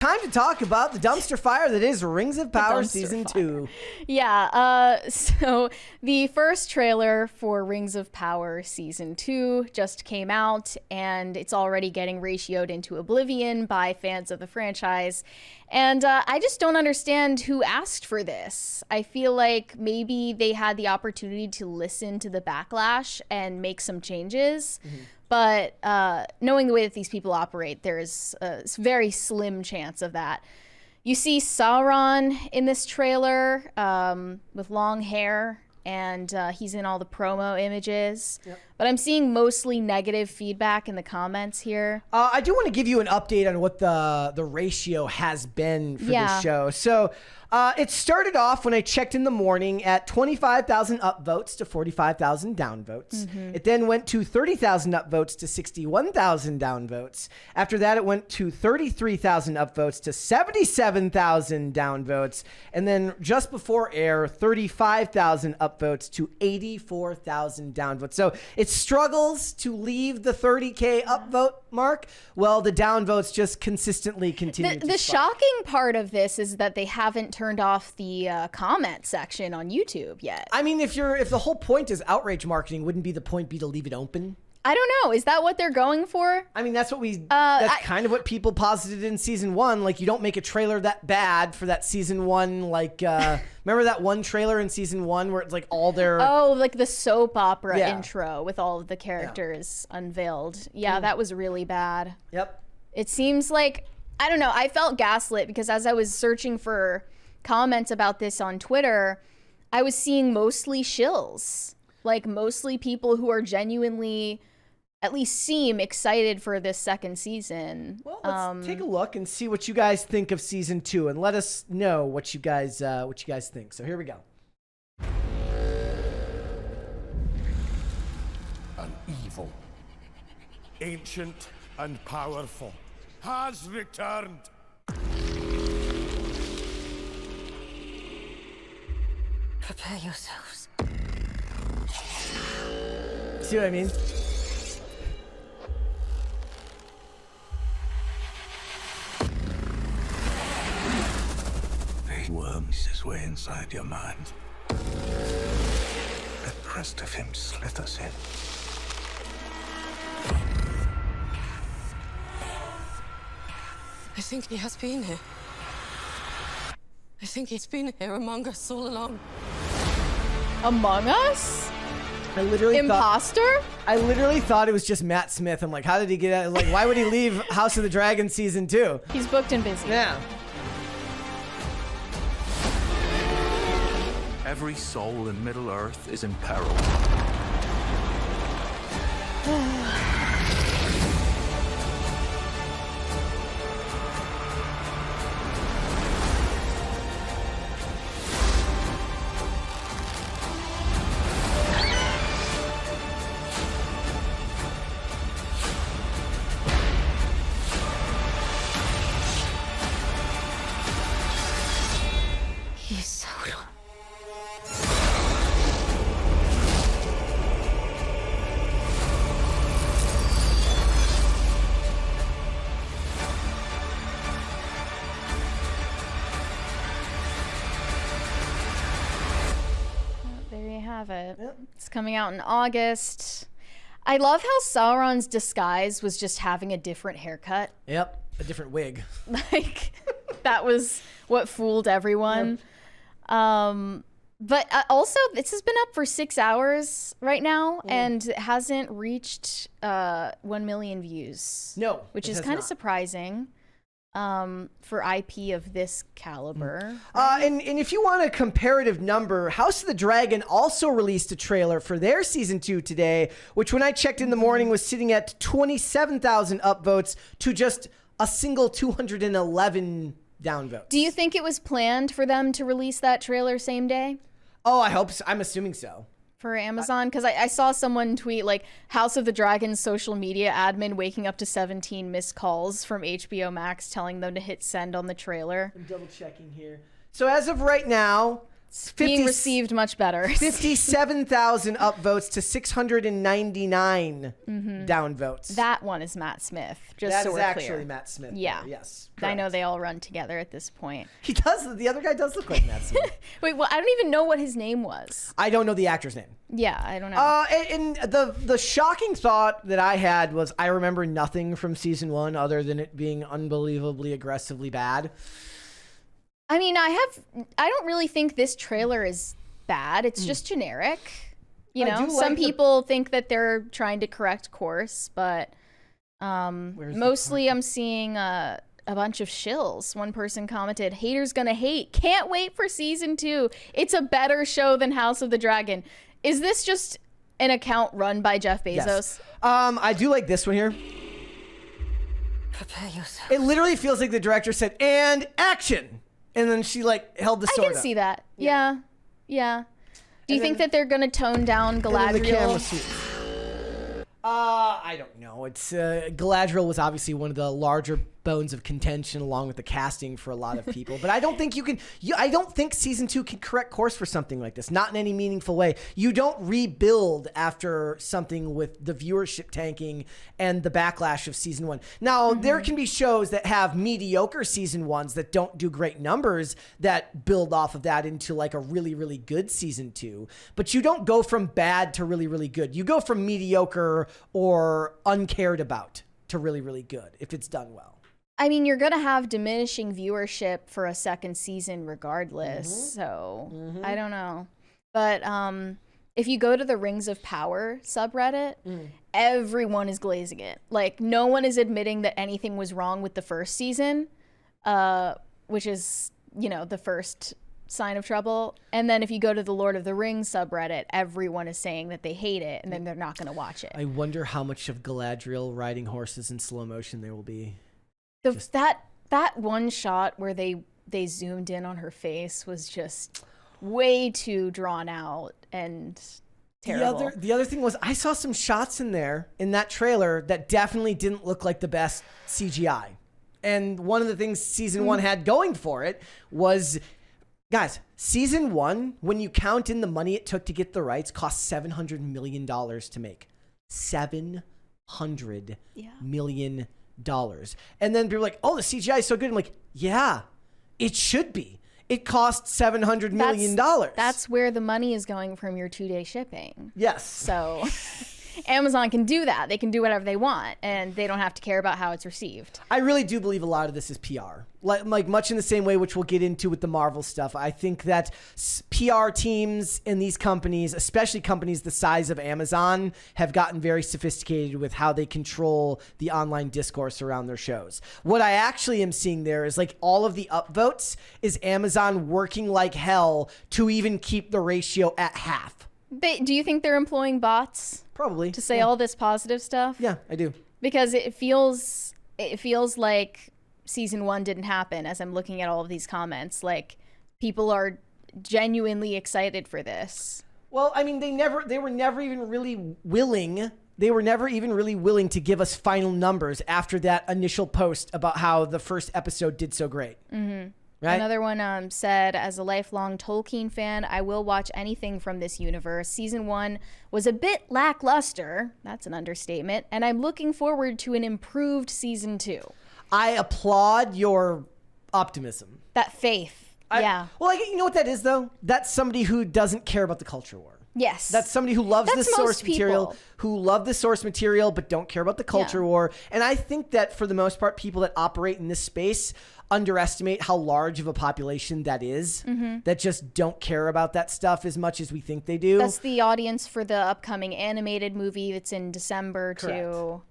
Time to talk about the dumpster fire that is Rings of Power Season 2. Yeah, so the first trailer for Rings of Power Season 2 just came out, and it's already getting ratioed into oblivion by fans of the franchise. And I just don't understand who asked for this. I feel like maybe they had the opportunity to listen to the backlash and make some changes. Mm-hmm. But knowing the way that these people operate, there's a very slim chance of that. You see Sauron in this trailer with long hair, and he's in all the promo images. Yep. But I'm seeing mostly negative feedback in the comments here. I do want to give you an update on what the ratio has been for this show. So it started off when I checked in the morning at 25,000 upvotes to 45,000 downvotes. Mm-hmm. It then went to 30,000 upvotes to 61,000 downvotes. After that, it went to 33,000 upvotes to 77,000 downvotes. And then just before air, 35,000 upvotes to 84,000 downvotes. So it struggles to leave the 30K upvote mark. Well, the downvotes just consistently continue to The spike. shocking part of this is that they haven't turned off the comment section on YouTube yet. I mean, if the whole point is outrage marketing, wouldn't be the point be to leave it open? I don't know. Is that what they're going for? I mean, that's what that's kind of what people posited in season 1. Like, you don't make a trailer that bad for that season 1. Like, remember that one trailer in season 1 where it's like all their... Oh, like the soap opera intro with all of the characters unveiled. Yeah, that was really bad. Yep. It seems like, I don't know, I felt gaslit because as I was searching for comments about this on Twitter, I was seeing mostly shills. Like, mostly people who are genuinely, at least seem excited for this second season. Well, let's take a look and see what you guys think of season 2, and let us know what you guys think. So here we go. An evil, ancient and powerful, has returned. Prepare yourselves. See what I mean? He worms his way inside your mind. The crest of him slithers in. I think he has been here. I think he's been here among us all along. Among Us? I literally Imposter? I literally thought it was just Matt Smith. I'm like, how did he get out? Like, why would he leave House of the Dragon season 2? He's booked and busy. Yeah. Every soul in Middle-earth is in peril. He's Sauron. There you have it. Yep. It's coming out in August. I love how Sauron's disguise was just having a different haircut. Yep. A different wig. Like, that was what fooled everyone. Yep. But also, this has been up for 6 hours right now, and it hasn't reached 1 million views. No, which is kind of surprising for IP of this caliber. And if you want a comparative number, House of the Dragon also released a trailer for their season 2 today, which when I checked in the morning was sitting at 27,000 upvotes to just a single 211 downvotes. Do you think it was planned for them to release that trailer same day? Oh, I hope so. I'm assuming so. For Amazon? Because I saw someone tweet, like, House of the Dragon's social media admin waking up to 17 missed calls from HBO Max telling them to hit send on the trailer. I'm double checking here. So as of right now, It's being received much better. 57,000 upvotes to 699 downvotes. That one is Matt Smith. Just That so is we're actually clear. Matt Smith. Yeah. Yes. I know correct. they all run together at this point. He does. The other guy does look like Matt Smith. Wait, well, I don't even know what his name was. I don't know the actor's name. Yeah, I don't know. And the shocking thought that I had was I remember nothing from season 1 other than it being unbelievably aggressively bad. I mean, I don't really think this trailer is bad. It's just generic. You know, some people think that they're trying to correct course, but mostly I'm seeing a bunch of shills. One person commented, "Haters gonna hate. Can't wait for season 2. It's a better show than House of the Dragon." Is this just an account run by Jeff Bezos? Yes. I do like this one here. Prepare yourself. It literally feels like the director said, "And action." And then she held the sword I can up. see that. Yeah. Do you think that they're going to tone down And then the camera Galadriel? swoops. I don't know. It's Galadriel was obviously one of the larger bones of contention along with the casting for a lot of people. But I don't think you can. I don't think season 2 can correct course for something like this. Not in any meaningful way. You don't rebuild after something with the viewership tanking and the backlash of season 1. Now there can be shows that have mediocre season 1s that don't do great numbers that build off of that into like a really, really good season 2. But you don't go from bad to really, really good. You go from mediocre or uncared about to really, really good if it's done well. I mean, you're going to have diminishing viewership for a second season regardless. So I don't know. But if you go to the Rings of Power subreddit, everyone is glazing it. Like, no one is admitting that anything was wrong with the first season, which is, the first sign of trouble. And then if you go to the Lord of the Rings subreddit, everyone is saying that they hate it and then they're not going to watch it. I wonder how much of Galadriel riding horses in slow motion there will be. That one shot where they zoomed in on her face was just way too drawn out and terrible. The other thing was I saw some shots in that trailer that definitely didn't look like the best CGI. And one of the things season 1 had going for it was, guys, season 1, when you count in the money it took to get the rights, cost $700 million to make. $700 million. And then people are like, "Oh, the CGI is so good." I'm like, "Yeah, it should be. It cost $700 million. That's where the money is going from your 2-day shipping. Yes. So Amazon can do that. They can do whatever they want, and they don't have to care about how it's received. I really do believe a lot of this is PR. Like much in the same way, which we'll get into with the Marvel stuff. I think that PR teams in these companies, especially companies the size of Amazon, have gotten very sophisticated with how they control the online discourse around their shows. What I actually am seeing there is like all of the upvotes is Amazon working like hell to even keep the ratio at half. Do you think they're employing bots Probably. to say all this positive stuff? Yeah, I do. Because it feels like season 1 didn't happen as I'm looking at all of these comments. Like, people are genuinely excited for this. Well, I mean, they were never even really willing. They were never even really willing to give us final numbers after that initial post about how the first episode did so great. Right? Another one said, "As a lifelong Tolkien fan, I will watch anything from this universe. Season 1 was a bit lackluster." That's an understatement. "And I'm looking forward to an improved season 2. I applaud your optimism. That faith. Yeah. Well, you know what that is, though? That's somebody who doesn't care about the culture war. Yes. That's somebody who loves the That's source most material, people. who love the source material but don't care about the culture war. And I think that for the most part, people that operate in this space underestimate how large of a population that is, that just don't care about that stuff as much as we think they do. That's the audience for the upcoming animated movie that's in December too.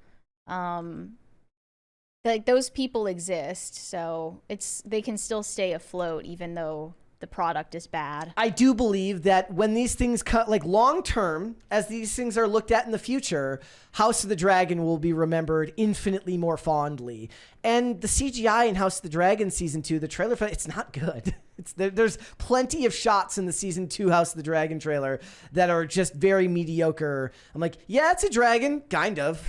Like, those people exist, so they can still stay afloat even though the product is bad. I do believe that when these things cut, like long term, as these things are looked at in the future, House of the Dragon will be remembered infinitely more fondly. And the CGI in House of the Dragon season 2, the trailer for it's not good. There's plenty of shots in the season 2 House of the Dragon trailer that are just very mediocre. I'm like, yeah, it's a dragon, kind of,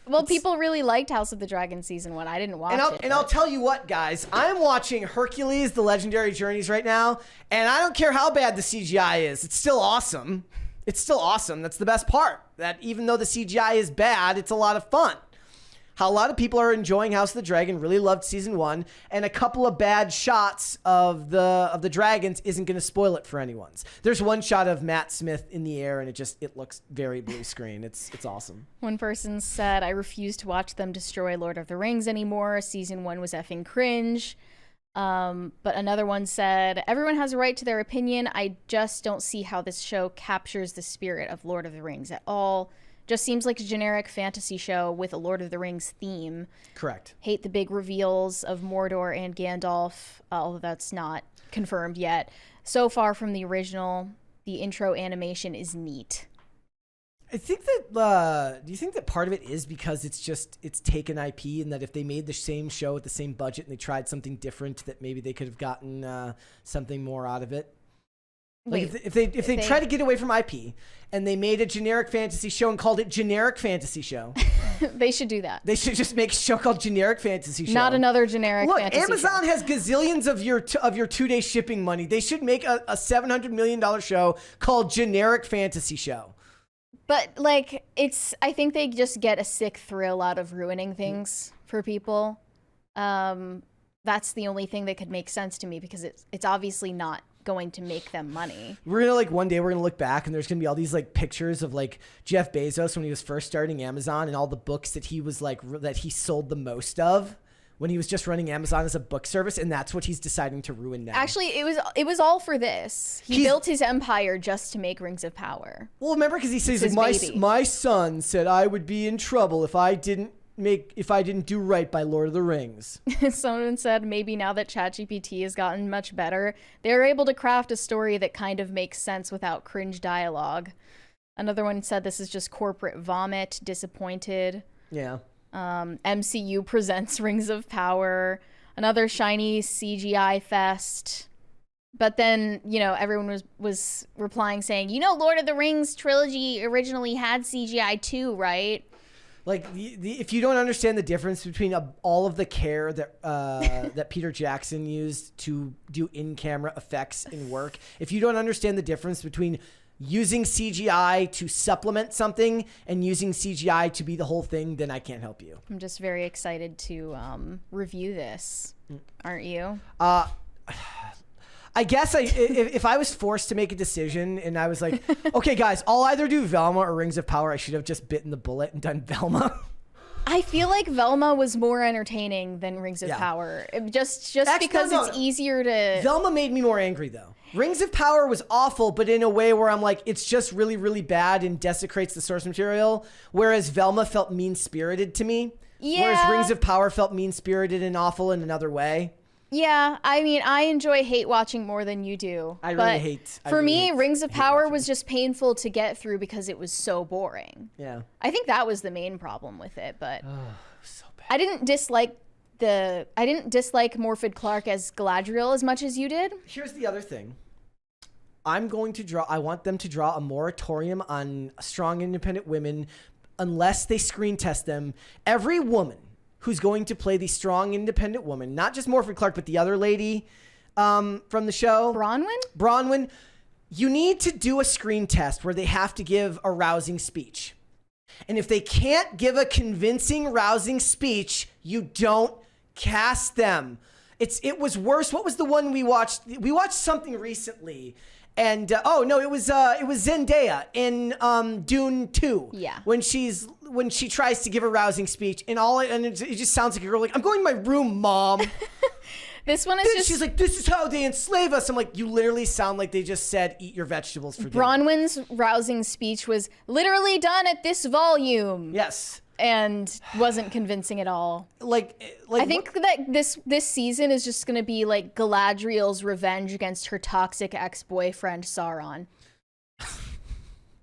Well, people really liked House of the Dragon season 1. I didn't watch it. And I'll tell you what, guys. I'm watching Hercules: The Legendary Journeys right now, and I don't care how bad the CGI is. It's still awesome. It's still awesome. That's the best part. That even though the CGI is bad, it's a lot of fun. How a lot of people are enjoying House of the Dragon, really loved season 1, and a couple of bad shots of the dragons isn't going to spoil it for anyone's. There's one shot of Matt Smith in the air, and it looks very blue screen. It's awesome. One person said, "I refuse to watch them destroy Lord of the Rings anymore. Season 1 was effing cringe." But another one said, "Everyone has a right to their opinion. I just don't see how this show captures the spirit of Lord of the Rings at all. Just seems like a generic fantasy show with a Lord of the Rings theme." Correct. Hate the big reveals of Mordor and Gandalf, although that's not confirmed yet. So far from the original, the intro animation is neat. I think that, do you think that part of it is because it's taken IP, and that if they made the same show with the same budget and they tried something different, that maybe they could have gotten something more out of it? Like Wait, if they try to get away from IP and they made a generic fantasy show and called it Generic Fantasy Show. They should do that. They should just make a show called Generic Fantasy Show. Not another generic Look, fantasy Amazon show. has gazillions of your 2-day shipping money. They should make a $700 million show called Generic Fantasy Show. But like, I think they just get a sick thrill out of ruining things for people. That's the only thing that could make sense to me, because it's obviously not going to make them money. We're gonna one day we're gonna look back and there's gonna be all these pictures of Jeff Bezos when he was first starting Amazon, and all the books that he was that he sold the most of when he was just running Amazon as a book service, and that's what he's deciding to ruin now. Actually, it was all for this. He built his empire just to make Rings of Power. Well, remember, because he says his baby. my son said I would be in trouble if I didn't do right by Lord of the Rings. Someone said maybe now that ChatGPT has gotten much better, they're able to craft a story that kind of makes sense without cringe dialogue. Another one said this is just corporate vomit, disappointed. Yeah. MCU presents Rings of Power, another shiny CGI fest. But then, everyone was replying saying, Lord of the Rings trilogy originally had CGI too, right? If you don't understand the difference between all of the care that that Peter Jackson used to do in-camera effects in work, if you don't understand the difference between using CGI to supplement something and using CGI to be the whole thing, then I can't help you. I'm just very excited to review this. Aren't you? I guess if I was forced to make a decision and I was like, okay, guys, I'll either do Velma or Rings of Power, I should have just bitten the bullet and done Velma. I feel like Velma was more entertaining than Rings of Power. Just Actually, because no. it's easier to... Velma made me more angry, though. Rings of Power was awful, but in a way where I'm like, it's just really, really bad and desecrates the source material, whereas Velma felt mean-spirited to me. Yeah. Whereas Rings of Power felt mean-spirited and awful in another way. Yeah, I mean, I enjoy hate watching more than you do. For me, Rings of Power was just painful to get through because it was so boring. Yeah. I think that was the main problem with it, but so bad. I didn't dislike Morfydd Clark as Galadriel as much as you did. Here's the other thing. I want them to draw a moratorium on strong, independent women unless they screen test them. Every woman who's going to play the strong, independent woman, not just Morfydd Clark, but the other lady from the show. Bronwyn. You need to do a screen test where they have to give a rousing speech. And if they can't give a convincing, rousing speech, you don't cast them. It was worse. What was the one we watched? We watched something recently. And it was Zendaya in Dune 2. Yeah. When she tries to give a rousing speech, and it just sounds like a girl like, I'm going to my room, Mom. This one is just... She's like, this is how they enslave us. I'm like, you literally sound like they just said, eat your vegetables for dinner. Bronwyn's rousing speech was literally done at this volume. Yes. And wasn't convincing at all. I think that this season is just going to be like Galadriel's revenge against her toxic ex-boyfriend Sauron.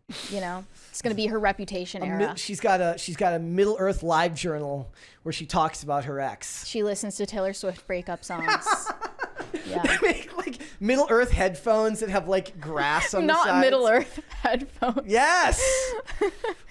It's going to be her reputation era. She's got a Middle Earth live journal where she talks about her ex. She listens to Taylor Swift breakup songs. Yeah. They make Middle Earth headphones that have grass on the sides. Not Middle Earth headphones. Yes.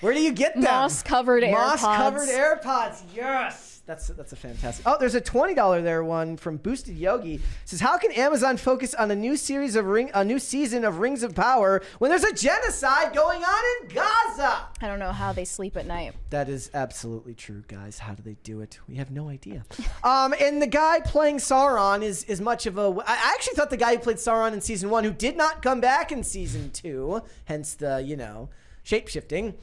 Where do you get them? Moss-covered AirPods. Moss-covered AirPods. Yes. That's a fantastic. Oh, there's a $20 there one from Boosted Yogi. It says, how can Amazon focus on a new season of Rings of Power when there's a genocide going on in Gaza? I don't know how they sleep at night. That is absolutely true, guys. How do they do it? We have no idea. And the guy playing Sauron is much of a. I actually thought the guy who played Sauron in season 1, who did not come back in season 2, hence the shape-shifting.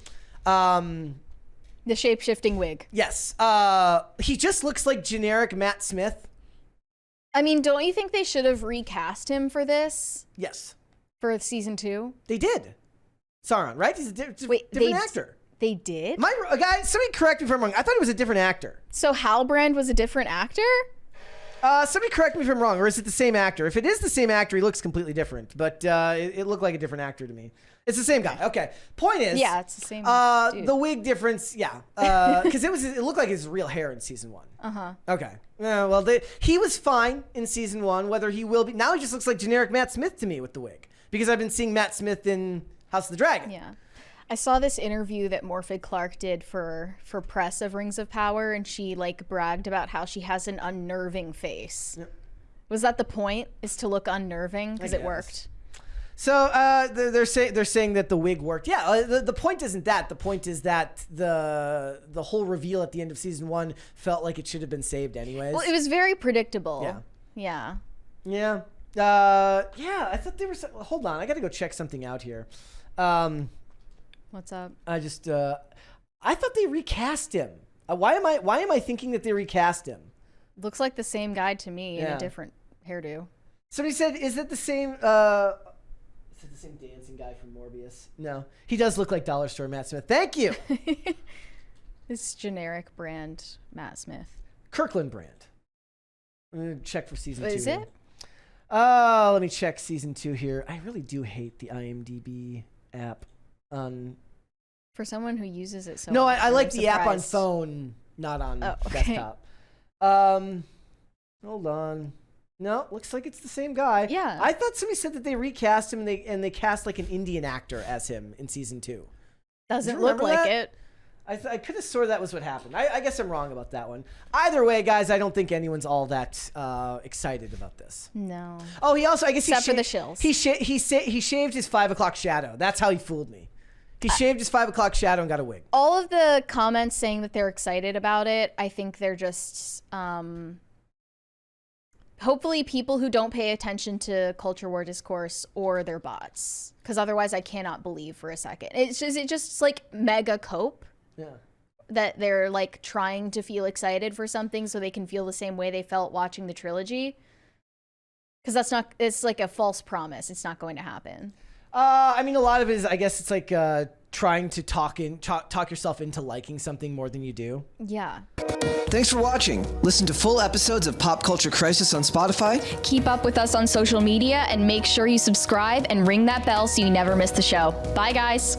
The shape-shifting wig. Yes. He just looks like generic Matt Smith. I mean, don't you think they should have recast him for this? Yes. For season 2? They did. Sauron, right? He's a different actor. They did? Guys, somebody correct me if I'm wrong. I thought he was a different actor. So Halbrand was a different actor? Somebody correct me if I'm wrong, or is it the same actor? If it is the same actor, he looks completely different. But it looked like a different actor to me. It's the same guy. Okay. Point is, yeah, it's the same. Dude. The wig difference, yeah, because it looked like his real hair in season 1. Okay. Well, he was fine in season 1. Whether he will be now, he just looks like generic Matt Smith to me with the wig, because I've been seeing Matt Smith in House of the Dragon. Yeah. I saw this interview that Morphed Clark did for press of Rings of Power, and she bragged about how she has an unnerving face. Yep. Was that the point? Is to look unnerving? Because it worked. So they're saying that the wig worked. Yeah, the point isn't that. The point is that the whole reveal at the end of season 1 felt like it should have been saved anyways. Well, it was very predictable. Yeah. Yeah. I thought they were. Hold on, I got to go check something out here. What's up? I thought they recast him. Why am I thinking that they recast him? Looks like the same guy to me in a different hairdo. Somebody said, is it the same? Is it the same dancing guy from Morbius? No, he does look like Dollar Store Matt Smith. Thank you. This generic brand Matt Smith. Kirkland brand. I'm gonna check for season 2. Is it? Let me check season 2 here. I really do hate the IMDb app. For someone who uses it so no, much, I like the app on phone, not on desktop. Hold on. No, looks like it's the same guy. Yeah. I thought somebody said that they recast him and they cast like an Indian actor as him in season 2. Doesn't look like it. I could have swore that was what happened. I guess I'm wrong about that one. Either way, guys, I don't think anyone's all that excited about this. No. Oh, he also, I guess except for the shills. He shaved his 5 o'clock shadow. That's how he fooled me. He shaved his 5 o'clock shadow and got a wig. All of the comments saying that they're excited about it, I think they're just hopefully people who don't pay attention to culture war discourse or their bots, because otherwise I cannot believe for a second. It's just like mega cope. Yeah. That they're trying to feel excited for something so they can feel the same way they felt watching the trilogy. Because it's like a false promise. It's not going to happen. I mean, a lot of it is, I guess it's like trying to talk yourself into liking something more than you do. Yeah. Thanks for watching. Listen to full episodes of Pop Culture Crisis on Spotify. Keep up with us on social media and make sure you subscribe and ring that bell so you never miss the show. Bye, guys.